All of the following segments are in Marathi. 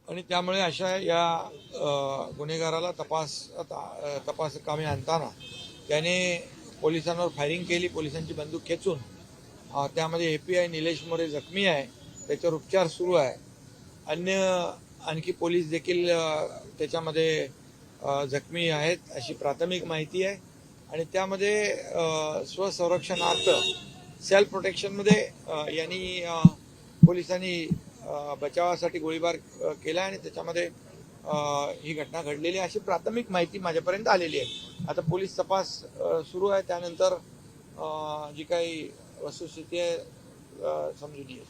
आणि त्यामुळे अशा या गुन्हेगाराला तपास कामी आणताना त्याने पोलिसांवर फायरिंग केली, पोलिसांची बंदूक खेचून. त्यामध्ये API निलेश मोरे जखमी आहे, त्याच्यावर उपचार सुरू आहे. आणखी पोलीस देखील त्याच्यामध्ये जखमी आहेत अशी प्राथमिक माहिती आहे. आणि त्यामध्ये स्वसंरक्षणार्थ सेल्फ प्रोटेक्शनमध्ये यांनी पोलिसांनी बचावासाठी गोळीबार केला आणि त्याच्यामध्ये ही घटना घडलेली अशी प्राथमिक माहिती माझ्यापर्यंत आलेली आहे. आता पोलीस तपास सुरू आहे, त्यानंतर जी काही वस्तुस्थिती आहे समजून येईल.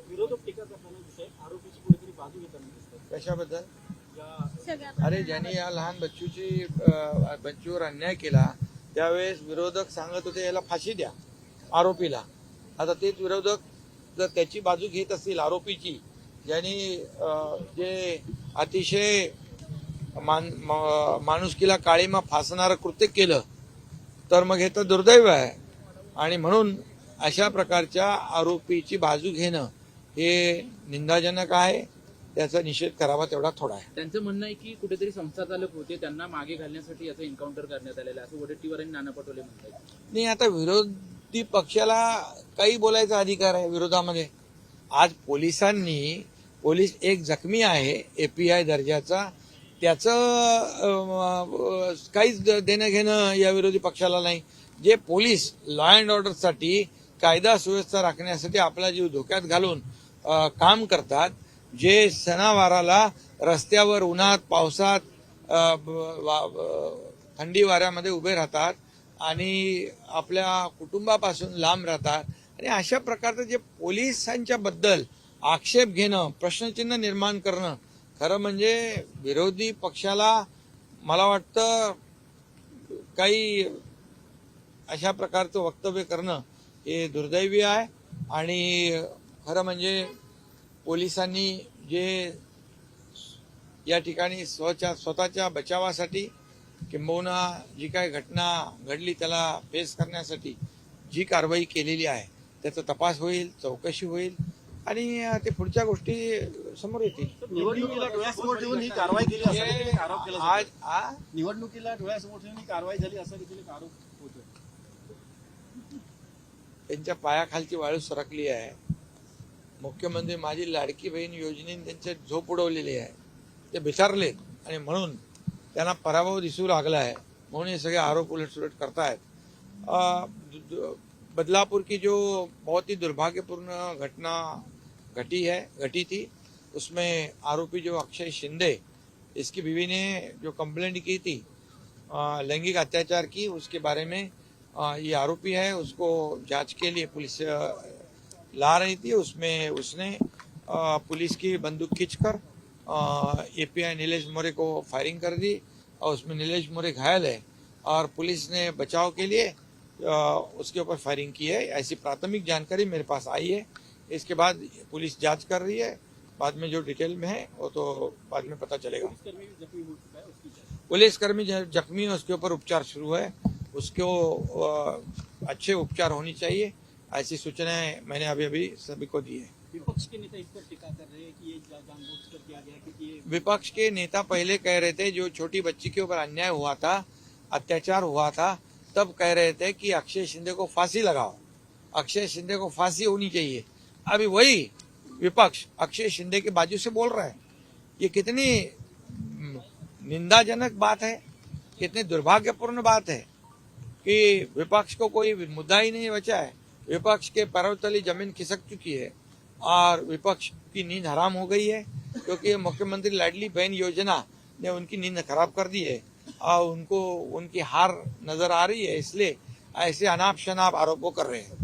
विरोधक टीका करताना विषय आरोपीची कुठेतरी बाजू घेताना दिसतात. कशाबद्दल? अरे, ज्यांनी या लहान बच्चूवर अन्याय केला त्यावेळेस विरोधक सांगत होते याला फाशी द्या आरोपीला. आता तेच विरोधक जर त्याची बाजू घेत असतील आरोपीची, ज्यांनी जे अतिशय माणुसकीला काळीमा फासणारं कृत्य केलं, तर मग हे तर दुर्दैव आहे. आणि म्हणून अशा प्रकारच्या आरोपीची बाजू घेणं हे निंदाजनक आहे. त्याचा निषेध करावा तेवढा थोडा आहे. त्यांचं म्हणणं आहे की कुठेतरी संस्था चालक होते, त्यांना मागे घालण्यासाठी याचं एन्काउंटर करण्यात आलेलं आहे असं वडेट्टीवार आणि नाना पटोले म्हणतात. नाही, आता विरोधी पक्षाला काही बोलायचा अधिकार आहे विरोधामध्ये. आज पोलीस एक जखमी आहे API दर्जाचा, त्याचं काहीच देणं घेणं या विरोधी पक्षाला नाही. जे पोलीस लॉ अँड ऑर्डरसाठी, कायदा सुव्यवस्था राखण्यासाठी आपला जीव धोक्यात घालून काम करतात, जे सणावाराला रस्त्यावर उन्हात पावसात थंडी वाऱ्यामध्ये उभे राहतात आणि आपल्या कुटुंबापासून लांब राहतात, आणि अशा प्रकारचं जे पोलिसांच्या बद्दल आक्षेप घेणं, प्रश्नचिन्ह निर्माण करणं, खरं म्हणजे विरोधी पक्षाला मला वाटतं काही अशा प्रकारचं वक्तव्य करणं हे दुर्दैवी आहे. आणि खरं म्हणजे पोलिसांनी जे या ठिकाणी स्वतःच्या बचावासाठी किंबहुना जी काही घटना घडली त्याला फेस करण्यासाठी जी कारवाई केलेली आहे त्याचा तपास होईल, चौकशी होईल आणि ते पुढच्या गोष्टी समोर येतील. निवडणुकीला डोळ्यासमोर ठेवून ही कारवाई केली असा देखील आरोप केला जातो. निवडणुकीला डोळ्यासमोर ठेवून ही कारवाई झाली असा देखील एक आरोप होतो. त्यांच्या पायाखालची वाळू सरकली आहे. मुख्यमंत्री माझी लाडकी बहीण योजनेने त्यांचे झोप उडवलेली आहे. ते बिचारलेत आणि म्हणून त्यांना पराभव दिसू लागला है, म्हणून ये सगळे आरोप उलट-सुलट करतायत. बदलापुर की जो बहुत ही दुर्भाग्यपूर्ण घटना घटी थी, उसमें आरोपी जो अक्षय शिंदे, इसकी बीवी ने जो कंप्लेंट की थी लैंगिक अत्याचार की, उसके बारे में ये आरोपी है, उसको जांच के लिए पुलिस ला रही थी. उसमें उसने पुलिस की बंदूक खींचकर API नीलेश मोरे को फायरिंग कर दी और उसमें नीलेश मोरे घायल है और पुलिस ने बचाव के लिए उसके ऊपर फायरिंग की है. ऐसी प्राथमिक जानकारी मेरे पास आई है. इसके बाद पुलिस जांच कर रही है. बाद में जो डिटेल में है वो तो बाद में पता चलेगा. पुलिसकर्मी जख्मी है, उसके ऊपर उपचार शुरू है. उसको अच्छे उपचार होनी चाहिए, ऐसी सूचनाएं मैंने अभी सभी को दी है. विपक्ष के नेता इस पर टीका कर रहे हैं कि ये जानबूझकर किया गया क्योंकि ये विपक्ष के नेता पहले कह रहे थे, जो छोटी बच्ची के ऊपर अन्याय हुआ था, अत्याचार हुआ था, तब कह रहे थे कि अक्षय शिंदे को फांसी लगाओ, अक्षय शिंदे को फांसी होनी चाहिए. अभी वही विपक्ष अक्षय शिंदे के बाजू से बोल रहा है. ये कितनी निंदाजनक बात है, कितनी दुर्भाग्यपूर्ण बात है कि विपक्ष को कोई मुद्दा ही नहीं बचा है. विपक्ष के पैरों तले जमीन खिसक चुकी है और विपक्ष की नींद हराम हो गई है, क्योंकि मुख्यमंत्री लाडली बहन योजना ने उनकी नींद खराब कर दी है और उनको उनकी हार नजर आ रही है, इसलिए ऐसे अनाप शनाप आरोपों कर रहे हैं.